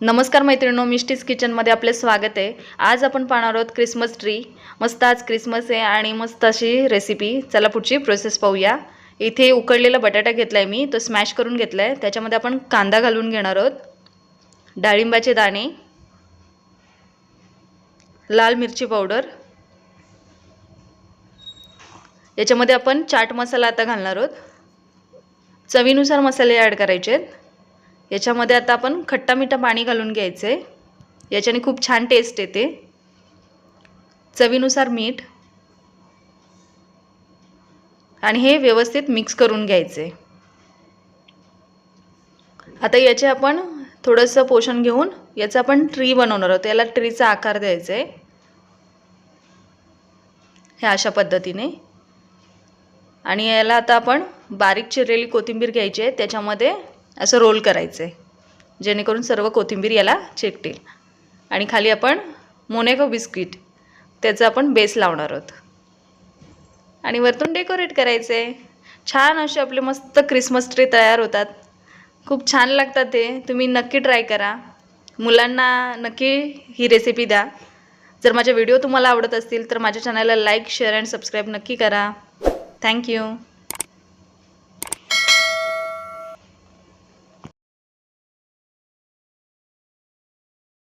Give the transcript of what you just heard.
नमस्कार मैत्रिणींनो, मिष्टीज किचनमध्ये आपले स्वागत आहे। आज आपण पाहणार आहोत क्रिसमस ट्री। मस्त आज क्रिसमस आहे आणि मस्त अशी रेसिपी। चला पुढची प्रोसेस पाहूया। इथे उकडलेला बटाटा घेतलाय मी, तो स्मॅश करून घेतलाय। त्याच्यामध्ये आपण कांदा घालून घेणार आहोत, डाळिंबाचे दाणे, लाल मिरची पावडर, याच्यामध्ये आपण चाट मसाला आता घालणार आहोत। चवीनुसार मसाले ॲड करायचे आहेत। याच्यामध्ये आता आपण खट्टा मीठा पाणी घालून घ्यायचे, याच्याने खूप छान टेस्ट येते। चवीनुसार मीठ आणि हे व्यवस्थित मिक्स करून घ्यायचे। आता याचे आपण थोडंसं पोषण घेऊन याचा आपण ट्री बनवणार आहोत। याला ट्रीचा आकार द्यायचा आहे, हे अशा पद्धतीने। आणि याला आता आपण बारीक चिरलेली कोथिंबीर घ्यायची आहे, त्याच्यामध्ये असं रोल करायचे जेणेकरून सर्व कोथिंबीर याला चिकटेल। आणि खाली आपण मोनॅको बिस्किट त्याचा आपण बेस लावणार आहोत आणि वरतून डेकोरेट करायचे। छान असे आपले मस्त क्रिसमस ट्री तयार होतात। खूप छान लागतात ते, तुम्ही नक्की ट्राय करा। मुलांना नक्की ही रेसिपी द्या। जर माझे व्हिडिओ तुम्हाला आवडत असतील तर माझ्या चॅनलला लाईक, शेअर अँड सबस्क्राईब नक्की करा। थँक्यू।